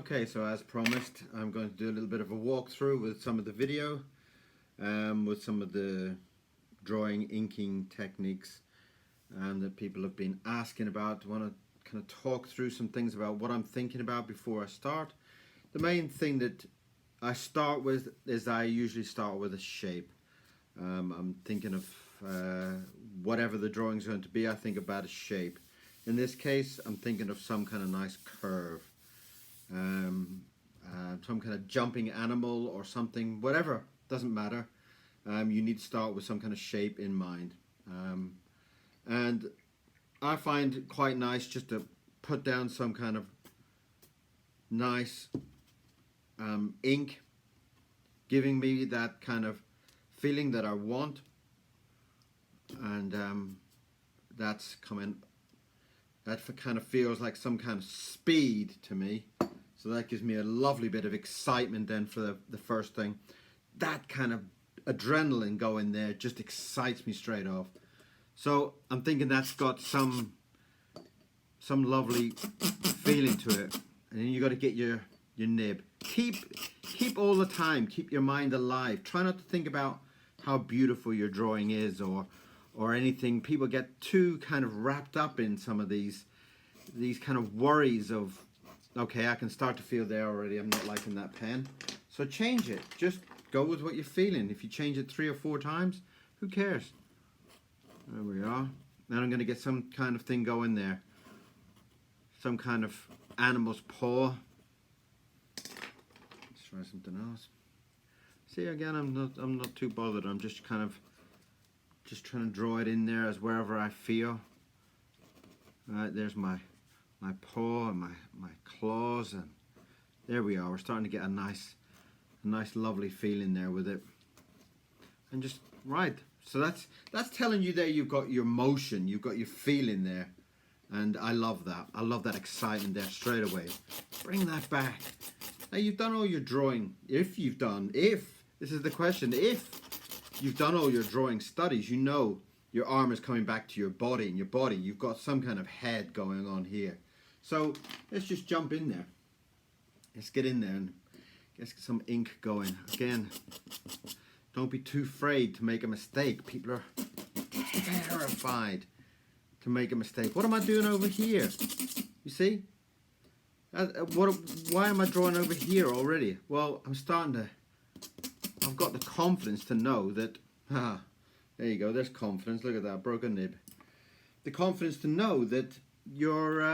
Okay, so as promised, I'm going to do a little bit of a walkthrough with some of the video, with some of the drawing, inking techniques that people have been asking about. I want to kind of talk through some things about what I'm thinking about before I start. The main thing that I start with is I usually start with a shape. I'm thinking of whatever the drawing is going to be. I think about a shape. In this case, I'm thinking of some kind of nice curve. Some kind of jumping animal or something, whatever, doesn't matter. You need to start with some kind of shape in mind. And I find it quite nice just to put down some kind of nice ink, giving me that kind of feeling that I want. And that's coming, that kind of feels like some kind of speed to me. So that gives me a lovely bit of excitement then for the first thing. That kind of adrenaline going there just excites me straight off. So I'm thinking that's got some lovely feeling to it. And then you got to get your nib. Keep all the time, keep your mind alive. Try not to think about how beautiful your drawing is or anything. People get too kind of wrapped up in some of these kind of worries of, okay, I can start to feel there already, I'm not liking that pen. So change it. Just go with what you're feeling. If you change it 3 or 4 times, who cares? There we are. Now I'm going to get some kind of thing going there. Some kind of animal's paw. Let's try something else. See, again, I'm not too bothered. I'm just kind of trying to draw it in there as wherever I feel. Alright, there's my paw and my claws, and there we are. We're starting to get a nice lovely feeling there with it. And just right. So that's telling you there you've got your motion, you've got your feeling there. And I love that. I love that excitement there straight away. Bring that back. Now you've done all your drawing. If this is the question, if you've done all your drawing studies, you know your arm is coming back to your body, and your body, you've got some kind of head going on here. So let's just jump in there. Let's get in there and get some ink going. Again, don't be too afraid to make a mistake. People are terrified to make a mistake. What am I doing over here? You see? Why am I drawing over here already? Well, I've got the confidence to know that, there you go, there's confidence. Look at that, broken nib. The confidence to know that your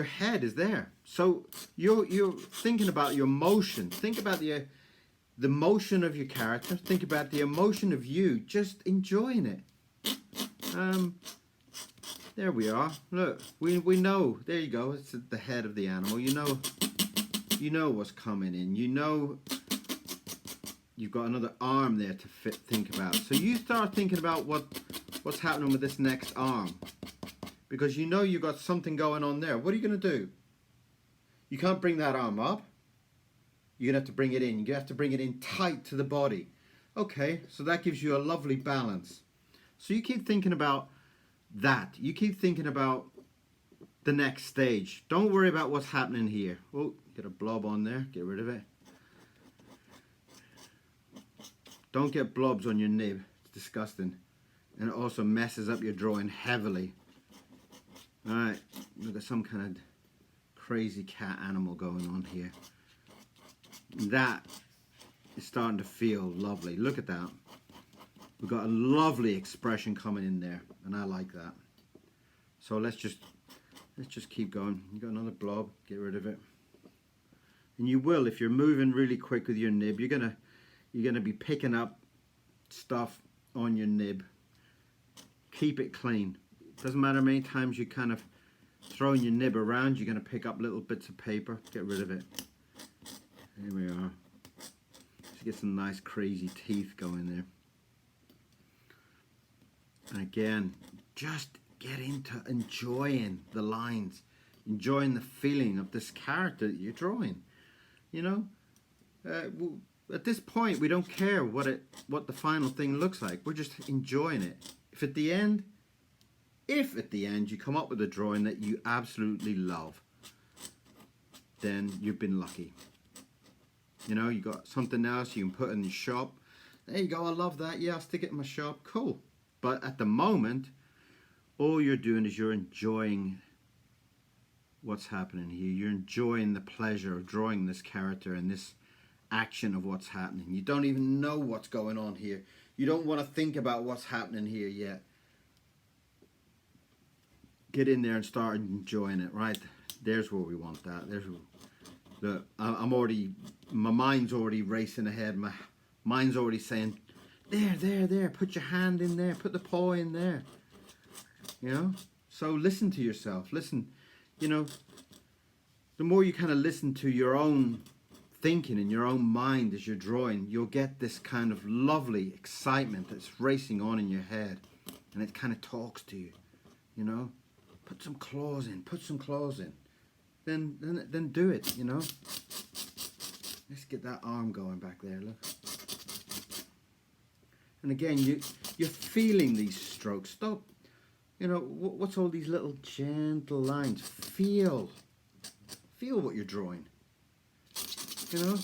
head is there. So you're thinking about your motion. Think about the motion of your character. Think about the emotion of you just enjoying it. There we are. Look, we know. There you go. It's the head of the animal. You know what's coming in. You know you've got another arm there to think about. So you start thinking about what's happening with this next arm, because you know you've got something going on there. What are you going to do? You can't bring that arm up. You're going to have to bring it in. You have to bring it in tight to the body. Okay, so that gives you a lovely balance. So you keep thinking about that. You keep thinking about the next stage. Don't worry about what's happening here. Oh, get a blob on there. Get rid of it. Don't get blobs on your nib. It's disgusting. And it also messes up your drawing heavily. Alright, we've got some kind of crazy cat animal going on here. That is starting to feel lovely. Look at that. We've got a lovely expression coming in there, and I like that. So let's just keep going. You got another blob, get rid of it. And you will, if you're moving really quick with your nib, you're gonna be picking up stuff on your nib. Keep it clean. Doesn't matter how many times you kind of throwing your nib around, you're gonna pick up little bits of paper. Get rid of it. Here we are. Just get some nice crazy teeth going there. And again, just get into enjoying the lines, enjoying the feeling of this character that you're drawing. You know, at this point, we don't care what the final thing looks like. We're just enjoying it. If at the end you come up with a drawing that you absolutely love, then you've been lucky. You know, you got something else you can put in your shop. There you go, I love that. Yeah, I'll stick it in my shop. Cool. But at the moment, all you're doing is you're enjoying what's happening here. You're enjoying the pleasure of drawing this character and this action of what's happening. You don't even know what's going on here. You don't want to think about what's happening here yet. Get in there and start enjoying it, right? There's where we want that. There's the I'm already, my mind's already racing ahead. My mind's already saying, there, put your hand in there, put the paw in there. You know? So listen to yourself. Listen, you know, the more you kind of listen to your own thinking in your own mind as you're drawing, you'll get this kind of lovely excitement that's racing on in your head, and it kind of talks to you, you know. Put some claws in, put some claws in, then do it, you know. Let's get that arm going back there, look. And again, you're feeling these strokes. Stop, you know, what's all these little gentle lines? Feel what you're drawing. You know,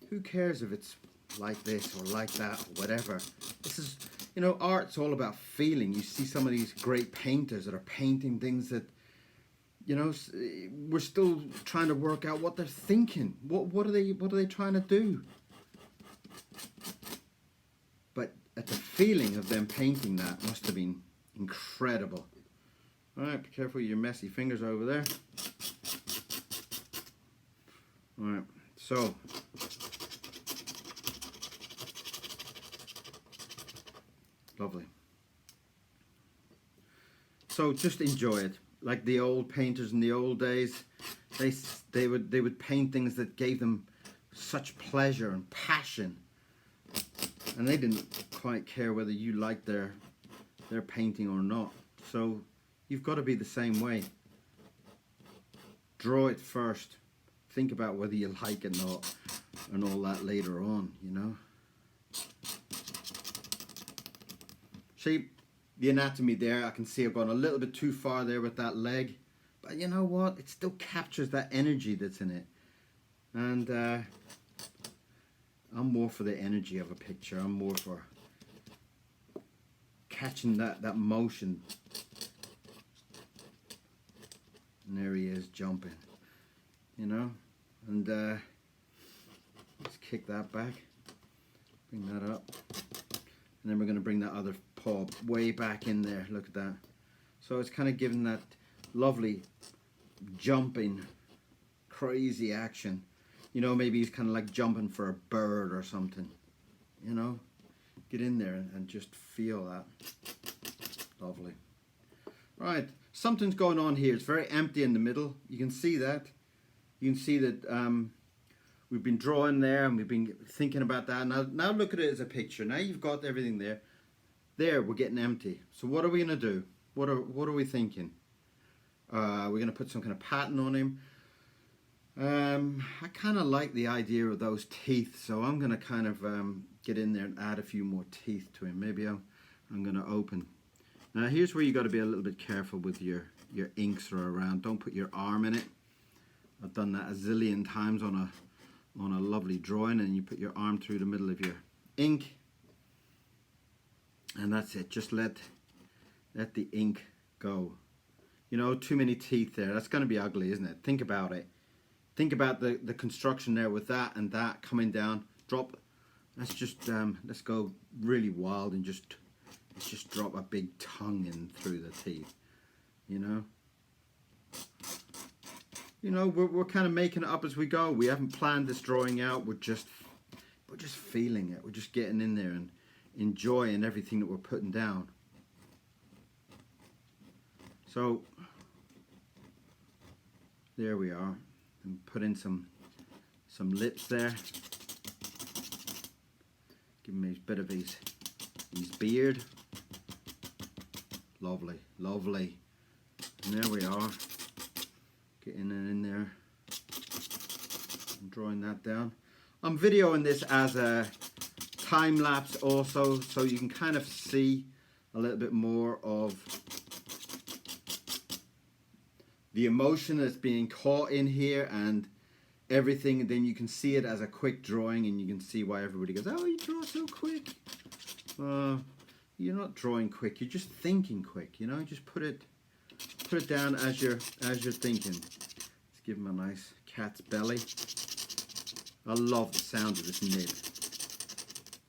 who cares if it's like this or like that or whatever. This is, you know, art's all about feeling. You see some of these great painters that are painting things that, you know, we're still trying to work out what they're thinking. What are they trying to do? But at the feeling of them painting that must have been incredible. All right, be careful with your messy fingers over there. All right, so lovely. So just enjoy it, like the old painters in the old days. They would paint things that gave them such pleasure and passion, and they didn't quite care whether you liked their painting or not. So you've got to be the same way. Draw it first. Think about whether you like it or not, and all that later on, you know. See the anatomy there. I can see I've gone a little bit too far there with that leg, but you know what? It still captures that energy that's in it. And I'm more for the energy of a picture. I'm more for catching that motion. And there he is jumping, you know. And let's kick that back, bring that up, and then we're going to bring that other paw way back in there. Look at that. So it's kind of giving that lovely jumping, crazy action. You know, maybe he's kind of like jumping for a bird or something, you know. Get in there and just feel that. Lovely. Right, something's going on here. It's very empty in the middle. You can see that. You can see that we've been drawing there and we've been thinking about that. Now look at it as a picture. Now you've got everything there. There, we're getting empty. So what are we going to do? What are we thinking? We're going to put some kind of pattern on him. I kind of like the idea of those teeth, so I'm going to kind of get in there and add a few more teeth to him. Maybe I'm going to open. Now here's where you got to be a little bit careful with your inks that are around. Don't put your arm in it. I've done that a zillion times on a lovely drawing, and you put your arm through the middle of your ink, and that's it. Just let the ink go. You know, too many teeth there. That's going to be ugly, isn't it? Think about it. Think about the construction there with that and that coming down. Drop. Let's just let's go really wild and let's just drop a big tongue in through the teeth. You know. You know, we're kind of making it up as we go. We haven't planned this drawing out. We're just feeling it. We're just getting in there and enjoying everything that we're putting down. So there we are. And put in some lips there. Give him a bit of his beard. Lovely, lovely. And there we are. Getting it in there. I'm drawing that down. I'm videoing this as a time lapse also, so you can kind of see a little bit more of the emotion that's being caught in here and everything, and then you can see it as a quick drawing, and you can see why everybody goes, oh, you draw so quick. You're not drawing quick, you're just thinking quick, you know. Just put it down as you're thinking. Let's give him a nice cat's belly. I love the sound of this nib.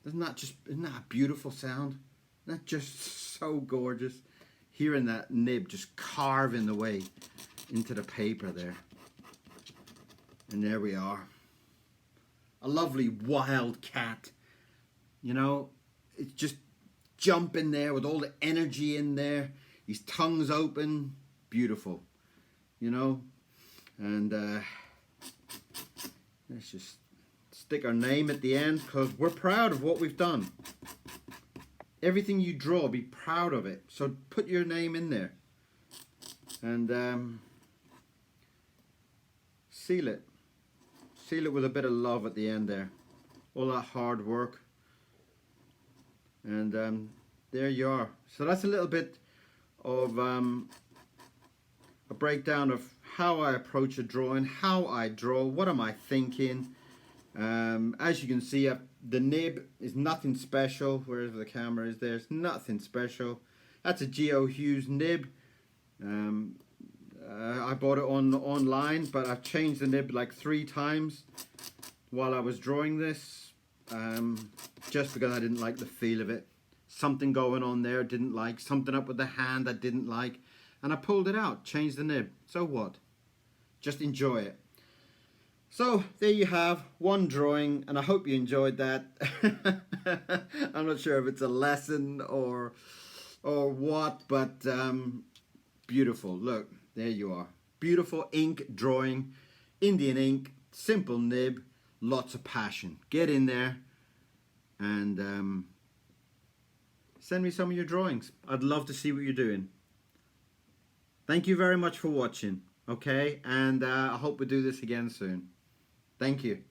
Isn't that a beautiful sound? Isn't that just so gorgeous? Hearing that nib just carving the way into the paper there. And there we are. A lovely wild cat. You know, it's just jumping there with all the energy in there. His tongue's open. Beautiful. You know, and let's just stick our name at the end, because we're proud of what we've done. Everything you draw, be proud of it. So put your name in there. And seal it. Seal it with a bit of love at the end there. All that hard work. And there you are. So that's a little bit of a breakdown of how I approach a drawing, how I draw, what am I thinking. As you can see, the nib is nothing special. Wherever the camera is there, it's nothing special. That's a Geo Hughes nib. I bought it online, but I've changed the nib like 3 times while I was drawing this, just because I didn't like the feel of it. Something going on there I didn't like, something up with the hand I didn't like, and I pulled it out, changed the nib. So what? Just enjoy it. So there you have one drawing, and I hope you enjoyed that. I'm not sure if it's a lesson or what, but beautiful. Look, there you are. Beautiful ink drawing, Indian ink, simple nib, lots of passion. Get in there and send me some of your drawings. I'd love to see what you're doing. Thank you very much for watching, okay? And I hope we do this again soon. Thank you.